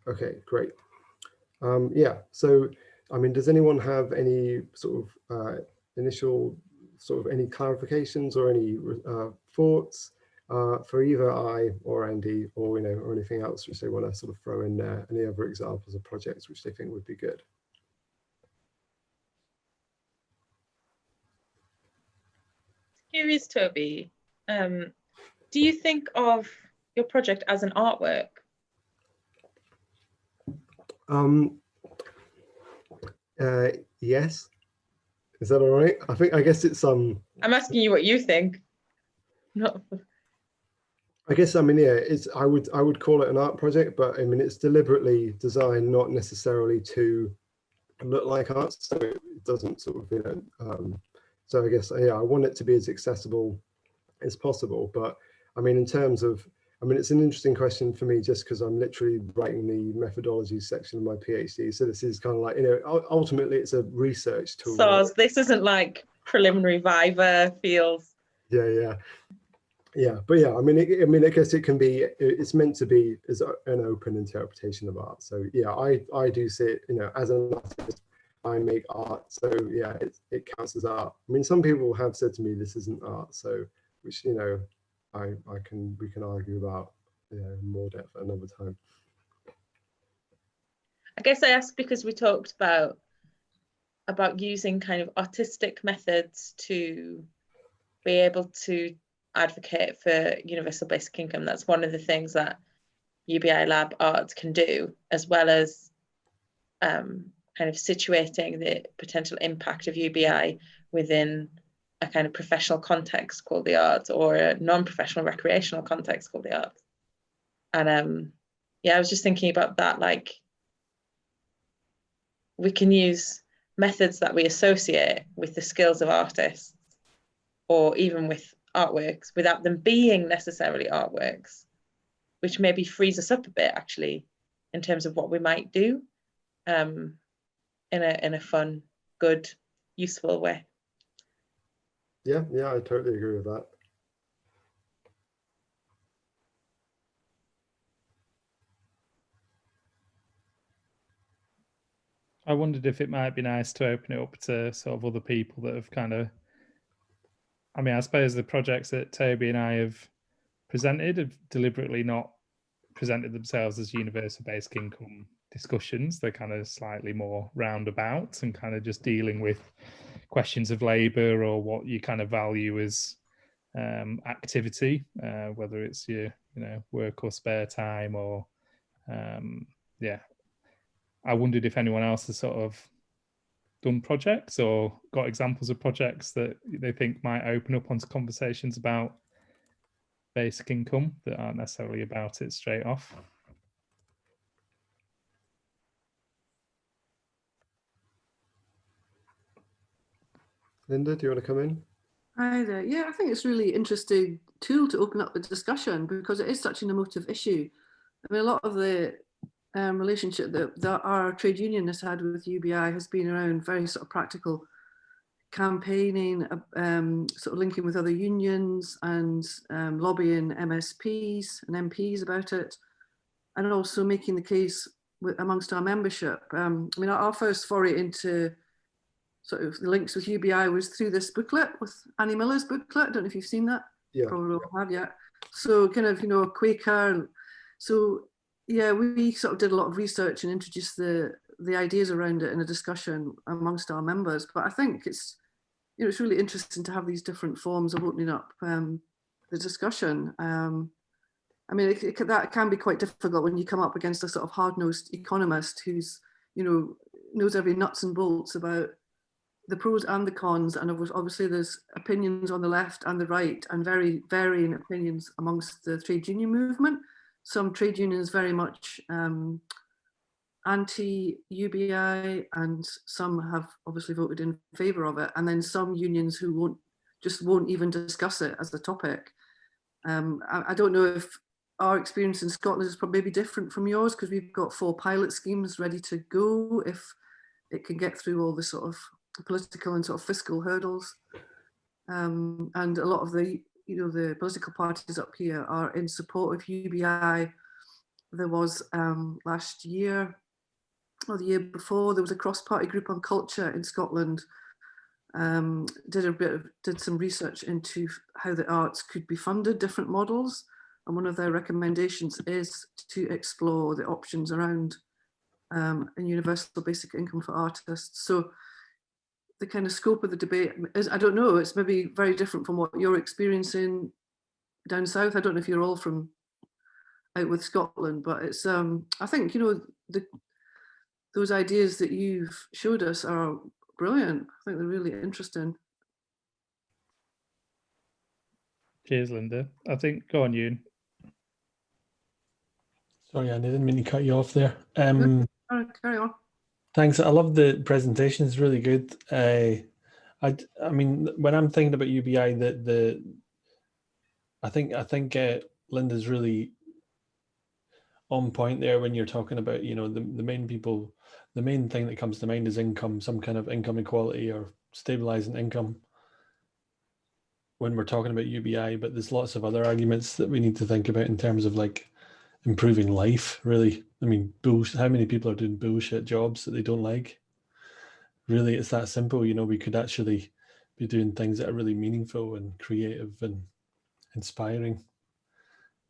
Okay, great. Yeah, so I mean, does anyone have any sort of initial sort of any clarifications or any thoughts for either I or Andy, or or anything else which they want to sort of throw in there? Any other examples of projects which they think would be good? Curious, Toby, do you think of your project as an artwork? Yes. Is that all right? I guess it's I'm asking you what you think. Not. I guess, I mean, yeah, I would call it an art project, but I mean, it's deliberately designed not necessarily to look like art, so it doesn't sort of, so I guess, yeah, I want it to be as accessible as possible. But I mean, in terms of, I mean, it's an interesting question for me just because I'm literally writing the methodology section of my PhD. So this is kind of like, ultimately it's a research tool. So this isn't like preliminary Viva feels. Yeah, but yeah, I mean, I guess it can be. It's meant to be as an open interpretation of art. So yeah, I do see it. As an artist, I make art. So yeah, it counts as art. I mean, some people have said to me this isn't art. So which we can argue about in more depth at another time. I guess I asked because we talked about using kind of artistic methods to be able to advocate for universal basic income. That's one of the things that UBI Lab Arts can do, as well as kind of situating the potential impact of UBI within a kind of professional context called the arts, or a non-professional recreational context called the arts. And yeah, I was just thinking about that, like we can use methods that we associate with the skills of artists, or even with artworks, without them being necessarily artworks, which maybe frees us up a bit actually in terms of what we might do in a fun, good, useful way. Yeah, I totally agree with that. I wondered if it might be nice to open it up to sort of other people that have kind of, I mean, I suppose the projects that Toby and I have presented have deliberately not presented themselves as universal basic income discussions. They're kind of slightly more roundabout and kind of just dealing with questions of labour or what you kind of value as activity, whether it's your work or spare time, or yeah. I wondered if anyone else has sort of done projects or got examples of projects that they think might open up onto conversations about basic income that aren't necessarily about it straight off. Linda, do you want to come in? Hi there. Yeah, I think it's a really interesting tool to open up the discussion because it is such an emotive issue. I mean, a lot of the relationship that our trade union has had with UBI has been around very sort of practical campaigning, sort of linking with other unions and lobbying MSPs and MPs about it, and also making the case amongst our membership. I mean, our first foray into sort of the links with UBI was through this booklet, with Annie Miller's booklet. I don't know if you've seen that. Yeah. Probably have, yeah. So kind of, Quaker. So yeah, we sort of did a lot of research and introduced the ideas around it in a discussion amongst our members. But I think it's, it's really interesting to have these different forms of opening up the discussion. I mean, that can be quite difficult when you come up against a sort of hard-nosed economist who's, knows every nuts and bolts about the pros and the cons, and obviously there's opinions on the left and the right, and very varying opinions amongst the trade union movement. Some trade unions very much anti-UBI, and some have obviously voted in favour of it, and then some unions who won't even discuss it as a topic. I don't know if our experience in Scotland is probably different from yours, because we've got 4 pilot schemes ready to go if it can get through all the sort of political and sort of fiscal hurdles. And a lot of the, the political parties up here are in support of UBI. there was last year or the year before, there was a cross-party group on culture in Scotland, did some research into how the arts could be funded, different models. And one of their recommendations is to explore the options around a universal basic income for artists. So the kind of scope of the debate is, I don't know, it's maybe very different from what you're experiencing down south. I don't know if you're all from out with Scotland, but it's, I think, you know, those ideas that you've showed us are brilliant. I think they're really interesting. Cheers, Linda. I think, go on, Ewan. Sorry, I didn't mean to cut you off there. Carry on. Thanks. I love the presentation. It's really good. I mean, when I'm thinking about UBI, I think Linda's really on point there when you're talking about, you know, the main thing that comes to mind is income, some kind of income equality or stabilizing income when we're talking about UBI. But there's lots of other arguments that we need to think about in terms of like improving life, really. I mean, how many people are doing bullshit jobs that they don't like? Really, it's that simple. You know, we could actually be doing things that are really meaningful and creative and inspiring.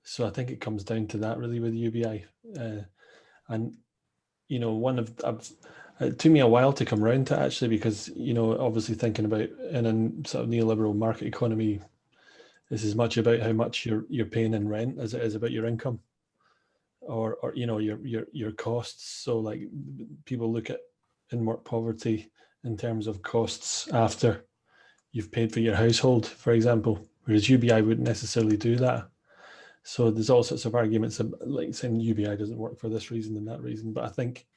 So I think it comes down to that really with UBI. And, you know, it took me a while to come around to actually, because, you know, obviously thinking about in a sort of neoliberal market economy, it's as much about how much you're paying in rent as it is about your income. Or you know, your costs. So like people look at in-work poverty in terms of costs after you've paid for your household, for example, whereas UBI wouldn't necessarily do that. So there's all sorts of arguments like saying UBI doesn't work for this reason and that reason. But I think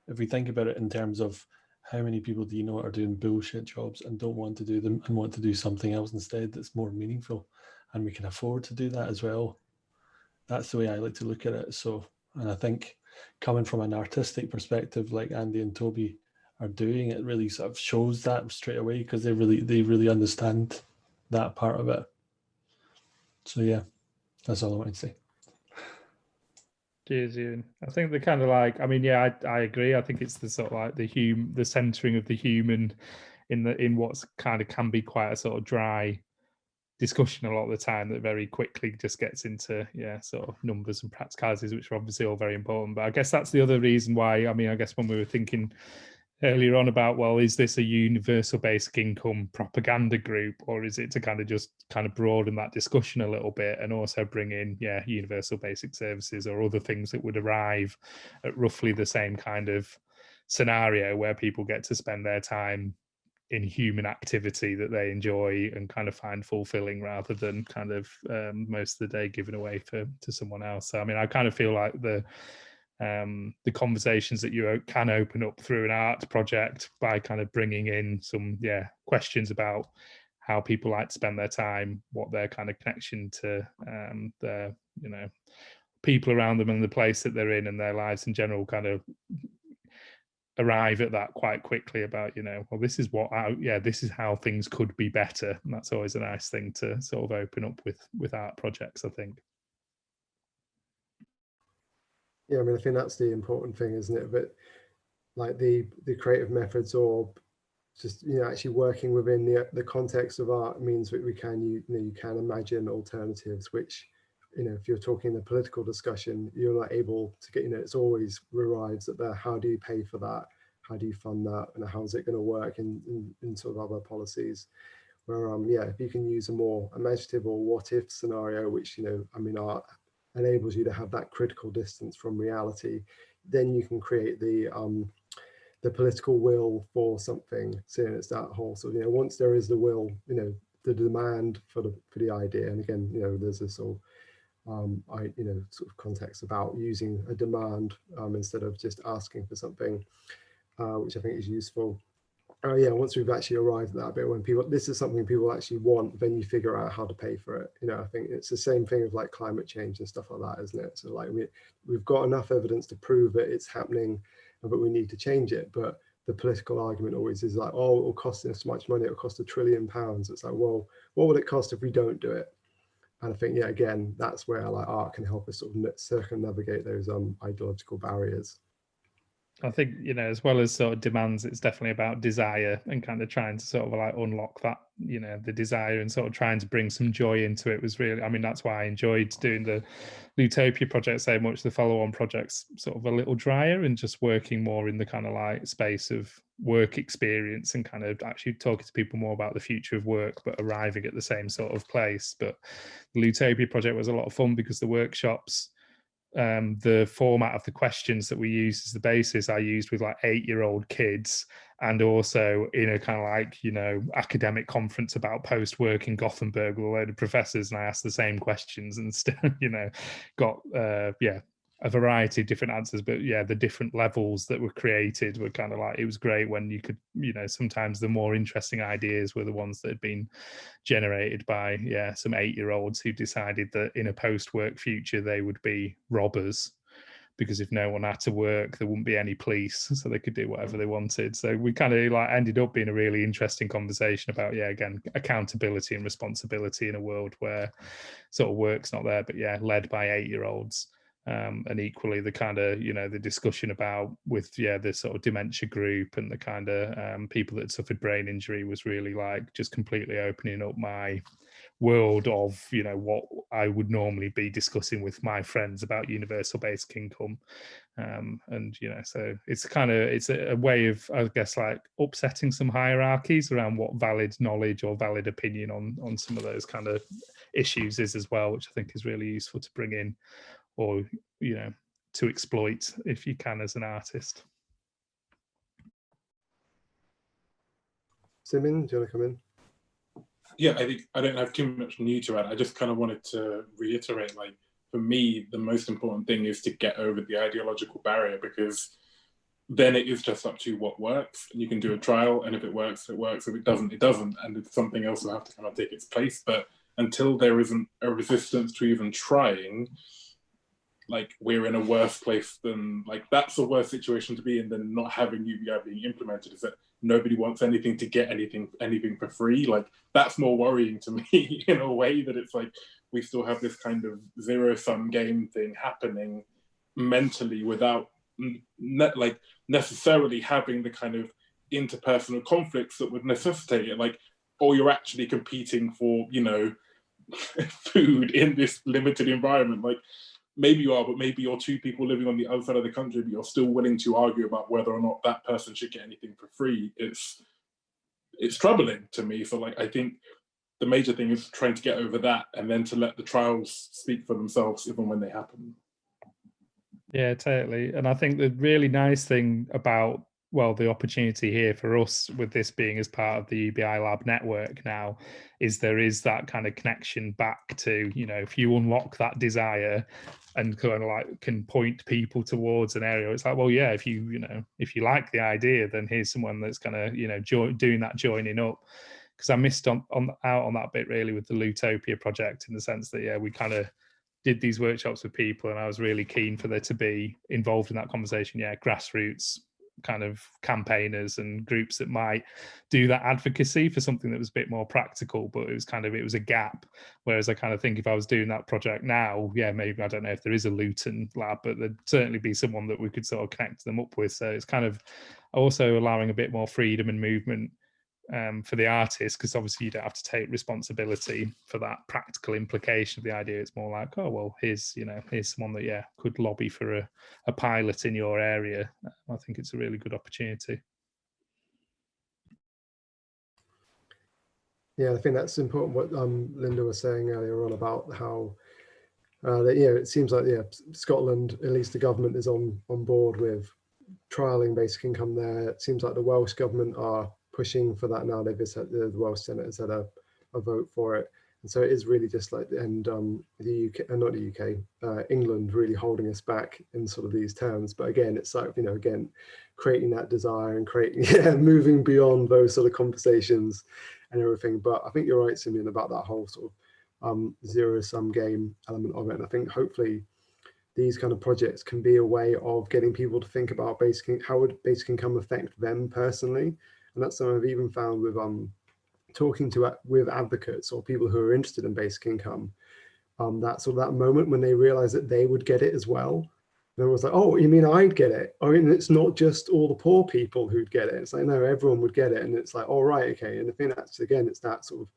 if we think about it in terms of how many people do you know are doing bullshit jobs and don't want to do them and want to do something else instead that's more meaningful, and we can afford to do that as well. That's the way I like to look at it. So, and I think coming from an artistic perspective, like Andy and Toby are doing, it really sort of shows that straight away, because they really understand that part of it. So yeah, that's all I want to say. Cheers, Ian. I think they're kind of like, I mean, yeah, I agree. I think it's the sort of like the centering of the human in what's kind of can be quite a sort of dry discussion a lot of the time that very quickly just gets into sort of numbers and practicalities, which are obviously all very important. But I guess that's the other reason why, I mean, I guess when we were thinking earlier on about, well, is this a universal basic income propaganda group, or is it to kind of just kind of broaden that discussion a little bit and also bring in universal basic services or other things that would arrive at roughly the same kind of scenario where people get to spend their time in human activity that they enjoy and kind of find fulfilling, rather than kind of most of the day given away to someone else. So I mean, I kind of feel like the conversations that you can open up through an art project by kind of bringing in some questions about how people like to spend their time, what their kind of connection to their, you know, people around them and the place that they're in and their lives in general, kind of arrive at that quite quickly about, you know, well, this is this is how things could be better. And that's always a nice thing to sort of open up with art projects, I think. Yeah, I mean, I think that's the important thing, isn't it? But like the creative methods, or just, you know, actually working within the context of art means that we can, you can imagine alternatives, which, you know, if you're talking the political discussion, you're not able to get, you know, it's always arrives at how do you pay for that? How do you fund that? And how is it going to work in sort of other policies? Where, if you can use a more imaginative or what if scenario, which, you know, I mean, art enables you to have that critical distance from reality, then you can create the political will for something. So it's that whole sort of, you know, once there is the will, you know, the demand for the idea. And again, you know, there's this sort of sort of context about using a demand instead of just asking for something, which I think is useful. Once we've actually arrived at that bit, when this is something people actually want, then you figure out how to pay for it. You know, I think it's the same thing with like climate change and stuff like that, isn't it? So like we've got enough evidence to prove that it's happening, but we need to change it. But the political argument always is like, oh, it will cost this much money, it'll cost £1 trillion. It's like, well, what would it cost if we don't do it? And I think, yeah, again, that's where like art can help us sort of circumnavigate those ideological barriers. I think, you know, as well as sort of demands, it's definitely about desire and kind of trying to sort of like unlock that, you know, the desire and sort of trying to bring some joy into it was really, I mean, that's why I enjoyed doing the Lootopia project so much. The follow-on project's sort of a little drier and just working more in the kind of like space of work experience and kind of actually talking to people more about the future of work, but arriving at the same sort of place. But the Lootopia project was a lot of fun because the workshops, the format of the questions that we used as the basis, I used with like 8-year-old kids, and also in a kind of like, you know, academic conference about post-work in Gothenburg with a load of professors, and I asked the same questions and still, you know, got a variety of different answers. But yeah, the different levels that were created were kind of like, it was great when you could, you know, sometimes the more interesting ideas were the ones that had been generated by some 8-year-olds who decided that in a post-work future they would be robbers, because if no one had to work there wouldn't be any police, so they could do whatever they wanted. So we kind of like ended up being a really interesting conversation about again, accountability and responsibility in a world where sort of work's not there, but led by 8-year-olds. And equally the kind of, you know, the discussion about with the sort of dementia group and the kind of people that suffered brain injury was really like just completely opening up my world of, you know, what I would normally be discussing with my friends about universal basic income. And you know, so it's kind of, it's a way of, I guess, like upsetting some hierarchies around what valid knowledge or valid opinion on some of those kind of issues is as well, which I think is really useful to bring in, or, you know, to exploit if you can as an artist. Simin, do you want to come in? Yeah, I think I don't have too much new to add. I just kind of wanted to reiterate, like, for me, the most important thing is to get over the ideological barrier, because then it is just up to what works. And you can do a trial, and if it works, it works. If it doesn't, it doesn't. And it's something else will have to kind of take its place. But until there isn't a resistance to even trying, like, we're in a worse place than, like, that's the worst situation to be in than not having UBI being implemented, is that nobody wants anything to get anything for free. Like, that's more worrying to me in a way, that it's like we still have this kind of zero-sum game thing happening mentally without like necessarily having the kind of interpersonal conflicts that would necessitate it. Like, or you're actually competing for, you know, food in this limited environment. Like, maybe you are, but maybe you're two people living on the other side of the country, but you're still willing to argue about whether or not that person should get anything for free. It's troubling to me. So, like, I think the major thing is trying to get over that, and then to let the trials speak for themselves even when they happen. Yeah, totally. And I think the really nice thing about, well, the opportunity here for us with this being as part of the UBI Lab network now is there is that kind of connection back to, you know, if you unlock that desire and kind of like can point people towards an area, it's like, well, yeah, if you like the idea, then here's someone that's kind of, you know, doing that joining up. Because I missed out on that bit really with the Lootopia project, in the sense that, we kind of did these workshops with people, and I was really keen for there to be involved in that conversation, grassroots kind of campaigners and groups that might do that advocacy for something that was a bit more practical, but it was a gap. Whereas I kind of think if I was doing that project now, maybe, I don't know if there is a Luton lab, but there'd certainly be someone that we could sort of connect them up with. So it's kind of also allowing a bit more freedom and movement for the artist, because obviously you don't have to take responsibility for that practical implication of the idea. It's more like, oh, well, here's someone that could lobby for a pilot in your area. I think it's a really good opportunity. Yeah, I think that's important what Linda was saying earlier on about how it seems like Scotland, at least the government, is on board with trialing basic income there. It seems like the Welsh government are pushing for that now. The Welsh Senate has had a vote for it, and so it is really just like, and the UK, not the UK, England really holding us back in sort of these terms. But again, it's like, again, creating that desire and creating moving beyond those sort of conversations and everything. But I think you're right, Simeon, about that whole sort of zero-sum game element of it. And I think hopefully these kind of projects can be a way of getting people to think about how would basic income affect them personally. And that's something I've even found with talking with advocates or people who are interested in basic income. that moment when they realized that they would get it as well. And I was like, oh, you mean I'd get it? I mean, it's not just all the poor people who'd get it. It's like, no, everyone would get it. And it's like, all right, okay. And I think that's, again, it's that sort of,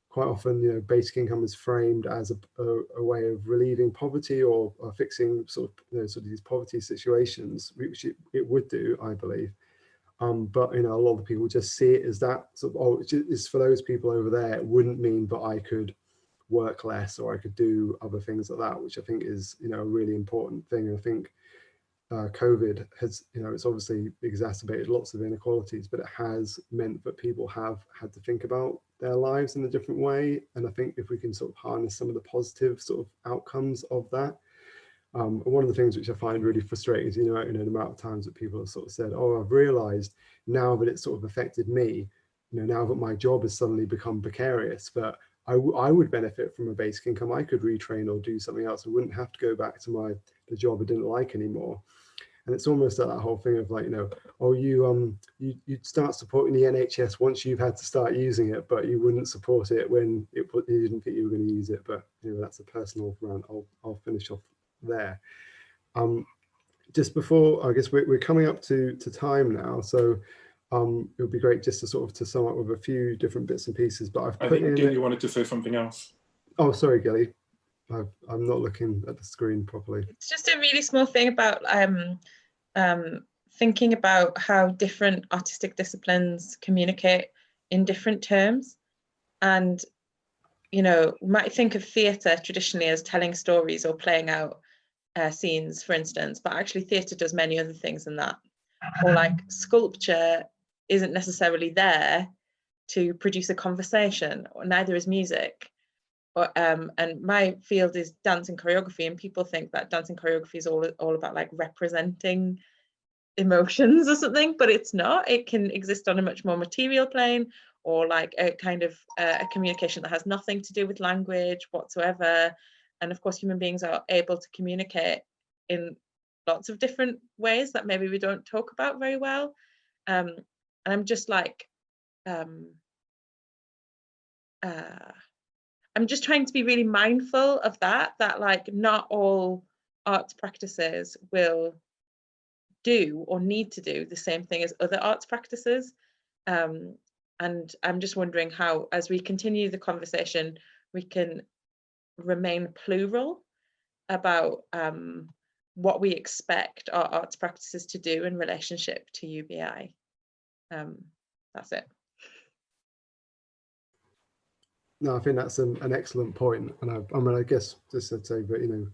quite often, you know, basic income is framed as a way of relieving poverty or fixing sort of, you know, sort of these poverty situations, which it would do, I believe. But, you know, a lot of people just see it as that sort of, oh, it's for those people over there. It wouldn't mean that I could work less or I could do other things like that, which I think is, you know, a really important thing. And I think COVID has, you know, it's obviously exacerbated lots of inequalities, but it has meant that people have had to think about their lives in a different way. And I think if we can sort of harness some of the positive sort of outcomes of that. One of the things which I find really frustrating is, you know, the amount of times that people have sort of said, oh, I've realized now that it's sort of affected me, you know, now that my job has suddenly become precarious, but I would benefit from a basic income. I could retrain or do something else. I wouldn't have to go back to the job I didn't like anymore. And it's almost like that whole thing of like, you know, oh, you start supporting the NHS once you've had to start using it, but you wouldn't support it when you didn't think you were going to use it. But you know, that's a personal rant. I'll finish off there. Just before, I guess we're coming up to time now, so it would be great just to sort of to sum up with a few different bits and pieces. But I think Gilly wanted to say something else. Oh, sorry, Gilly. I'm not looking at the screen properly. It's just a really small thing about thinking about how different artistic disciplines communicate in different terms. And, you know, we might think of theatre traditionally as telling stories or playing out scenes, for instance, but actually theatre does many other things than that. Or like sculpture isn't necessarily there to produce a conversation, or neither is music. And my field is dance and choreography, and people think that dance and choreography is all about like representing emotions or something, but it's not. It can exist on a much more material plane, or like a kind of a communication that has nothing to do with language whatsoever. And of course, human beings are able to communicate in lots of different ways that maybe we don't talk about very well. And I'm just like, I'm just trying to be really mindful of that like not all arts practices will do or need to do the same thing as other arts practices. And I'm just wondering how, as we continue the conversation, we can remain plural about what we expect our arts practices to do in relationship to UBI. That's it. No, I think that's an excellent point. And I mean, I guess just to say that, you know,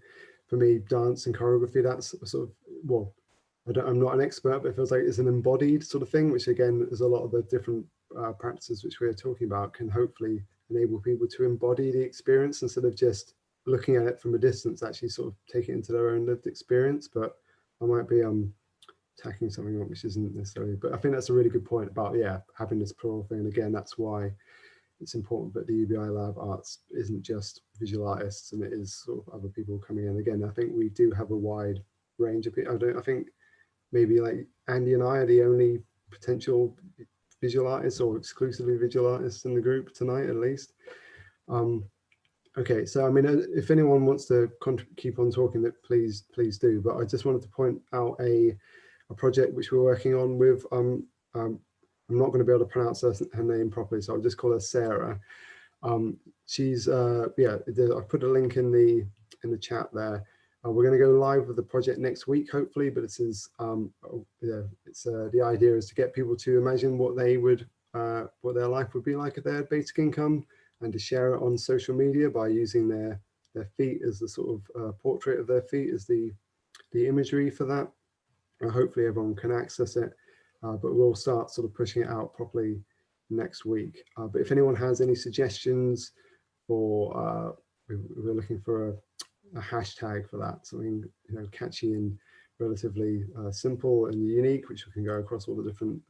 for me, dance and choreography, that's sort of, well, I'm not an expert, but it feels like it's an embodied sort of thing, which again, is a lot of the different practices which we're talking about can hopefully enable people to embody the experience instead of just looking at it from a distance, actually sort of take it into their own lived experience. But I might be tacking something on which isn't necessarily, but I think that's a really good point about, yeah, having this plural thing. And again, that's why it's important that the UBI Lab Arts isn't just visual artists, and it is sort of other people coming in. Again, I think we do have a wide range of people. I think maybe like Andy and I are the only potential visual artists or exclusively visual artists in the group tonight, at least. Okay, so I mean, if anyone wants to keep on talking, that please do. But I just wanted to point out a project which we're working on with. I'm not going to be able to pronounce her name properly, so I'll just call her Sarah. She's yeah, I put a link in the chat there. We're going to go live with the project next week, hopefully. But this is yeah, it's the idea is to get people to imagine what they would what their life would be like if they had basic income, and to share it on social media by using their feet as the sort of portrait of their feet as the imagery for that. Hopefully everyone can access it. But we'll start sort of pushing it out properly next week. But if anyone has any suggestions, or we're looking for a hashtag for that, something, you know, catchy and relatively simple and unique, which we can go across all the different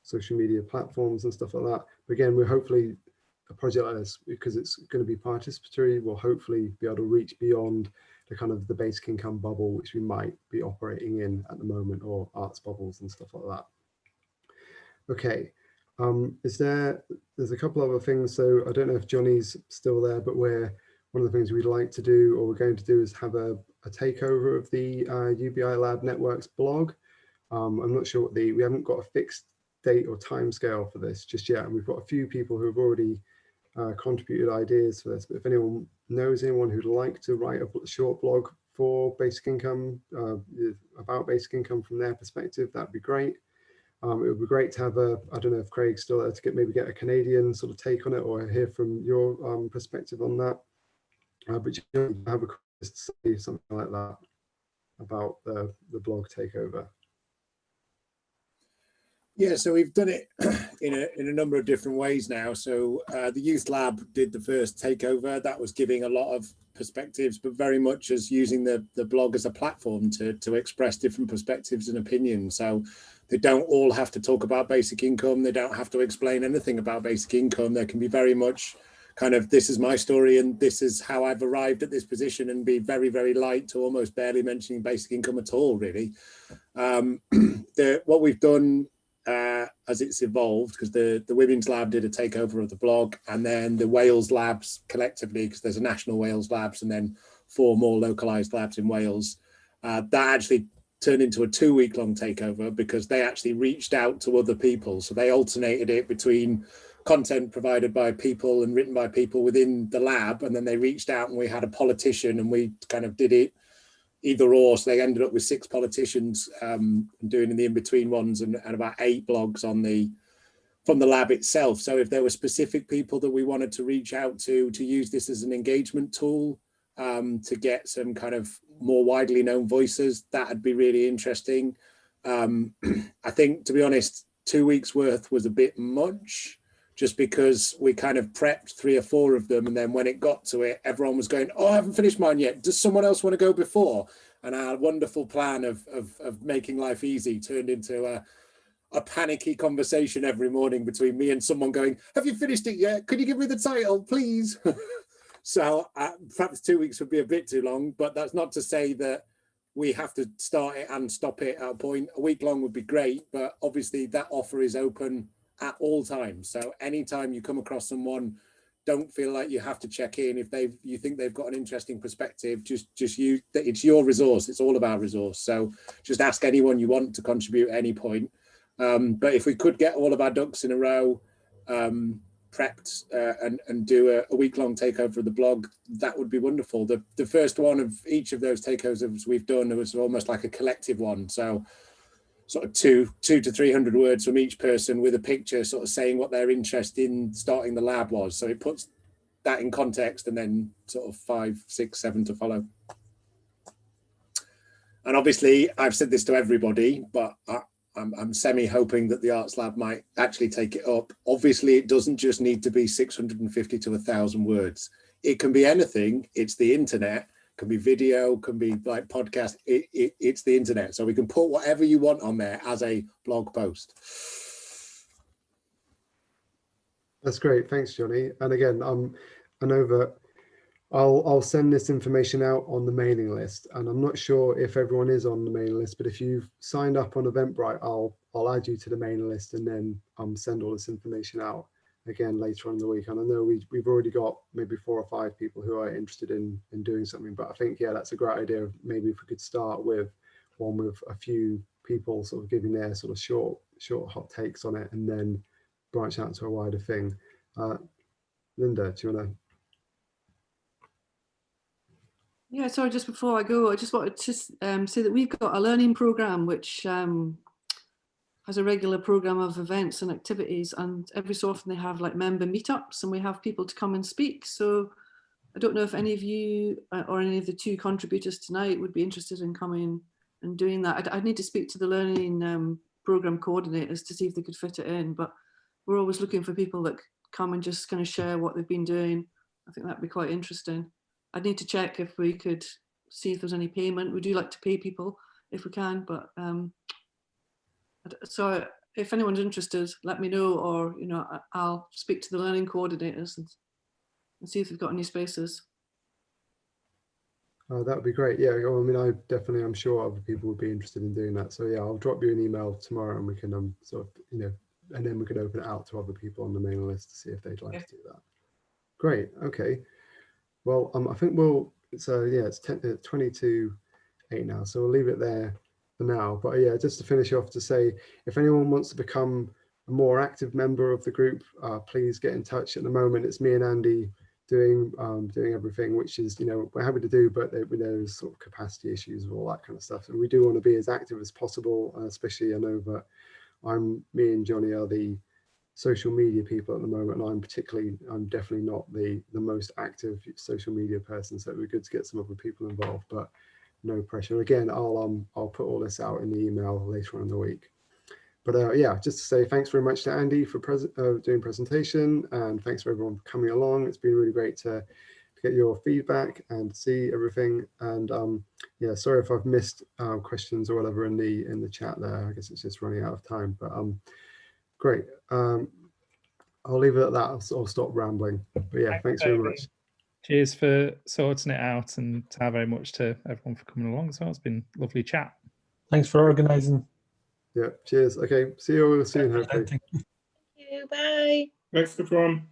social media platforms and stuff like that. But again, we're hopefully a project like this, because it's going to be participatory, will hopefully be able to reach beyond the kind of the basic income bubble which we might be operating in at the moment, or arts bubbles and stuff like that. Okay, there's a couple other things. So I don't know if Johnny's still there, but we're one of the things we'd like to do, or we're going to do, is have a takeover of the UBI Lab Networks blog. I'm not sure what we haven't got a fixed date or time scale for this just yet, and we've got a few people who have already contributed ideas for this. But if anyone knows anyone who'd like to write a short blog for basic income, about basic income from their perspective, that'd be great. It would be great to have I don't know if Craig's still there, to maybe get a Canadian sort of take on it, or hear from your perspective on that. But you have a to say something like that about the blog takeover. Yeah, so we've done it in a number of different ways now. So the Youth Lab did the first takeover. That was giving a lot of perspectives, but very much as using the blog as a platform to express different perspectives and opinions. So they don't all have to talk about basic income. They don't have to explain anything about basic income. There can be very much kind of, this is my story and this is how I've arrived at this position, and be very, very light to almost barely mentioning basic income at all, really. What we've done as it's evolved, because the Women's Lab did a takeover of the blog, and then the Wales Labs collectively, because there's a national Wales Labs and then 4 more localized labs in Wales, that actually turned into a 2-week-long takeover, because they actually reached out to other people. So they alternated it between content provided by people and written by people within the lab, and then they reached out and we had a politician, and we kind of did it either or. So they ended up with 6 politicians doing in the in-between ones, and about 8 blogs from the lab itself. So if there were specific people that we wanted to reach out to use this as an engagement tool, to get some kind of more widely known voices, that'd be really interesting. I think, to be honest, 2 weeks worth was a bit much, just because we kind of prepped 3 or 4 of them, and then when it got to it, everyone was going, oh, I haven't finished mine yet. Does someone else want to go before? And our wonderful plan of making life easy turned into a panicky conversation every morning between me and someone going, have you finished it yet? Could you give me the title, please? So perhaps 2 weeks would be a bit too long, but that's not to say that we have to start it and stop it at a point. A week long would be great, but obviously that offer is open at all times. So anytime you come across someone, don't feel like you have to check in. If you think they've got an interesting perspective, just use, it's your resource. It's all about resource. So just ask anyone you want to contribute at any point. But if we could get all of our ducks in a row, prepped and do a week-long takeover of the blog, that would be wonderful. The first one of each of those takeovers we've done, it was almost like a collective one. So sort of 200 to 300 words from each person, with a picture sort of saying what their interest in starting the lab was. So it puts that in context, and then sort of 5, 6, 7 to follow. And obviously I've said this to everybody, but I'm semi hoping that the Arts Lab might actually take it up. Obviously it doesn't just need to be 650 to 1,000 words. It can be anything. It's the internet. Can be video, can be like podcast. It's the internet, so we can put whatever you want on there as a blog post. That's great, thanks, Johnny. And again, I know that I'll send this information out on the mailing list, and I'm not sure if everyone is on the mailing list, but if you've signed up on Eventbrite, I'll add you to the mailing list, and then send all this information out again later on in the week. And I know we've already got maybe 4 or 5 people who are interested in doing something, but I think, yeah, that's a great idea. Maybe if we could start with one with a few people sort of giving their sort of short hot takes on it, and then branch out to a wider thing. Linda, do you want to? Yeah, sorry, just before I go, I just wanted to say that we've got a learning program which has a regular program of events and activities, and every so often they have like member meetups, and we have people to come and speak. So I don't know if any of you or any of the 2 contributors tonight would be interested in coming and doing that. I'd need to speak to the learning program coordinators to see if they could fit it in, but we're always looking for people that come and just kind of share what they've been doing. I think that'd be quite interesting. I'd need to check if we could see if there's any payment. We do like to pay people if we can, but so if anyone's interested, let me know, or I'll speak to the learning coordinators and see if they've got any spaces. Oh, that would be great. Yeah, I mean, I'm sure other people would be interested in doing that. So yeah, I'll drop you an email tomorrow, and we can sort of and then we could open it out to other people on the mailing list to see if they'd like to do that. Great. Okay. Well, I think we'll, it's 20 to 8 now, so we'll leave it there for now. But yeah, just to finish off, to say, if anyone wants to become a more active member of the group, please get in touch. At the moment, it's me and Andy doing everything, which is, we're happy to do, but there's sort of capacity issues and all that kind of stuff. And we do want to be as active as possible, especially I know that me and Johnny are the social media people at the moment, and I'm definitely not the most active social media person, so it'd be good to get some other people involved, but no pressure. Again, I'll put all this out in the email later on in the week. But yeah, just to say thanks very much to Andy for doing presentation, and thanks for everyone for coming along. It's been really great to get your feedback and see everything. And yeah, sorry if I've missed questions or whatever in the chat there. I guess it's just running out of time. But great. I'll leave it at that. I'll stop rambling. But yeah, thanks very much. Cheers for sorting it out, and very much to everyone for coming along as well. It's been a lovely chat. Thanks for organising. Yeah, cheers. Okay, see you all soon, hopefully. Thank you. Bye. Thanks, everyone.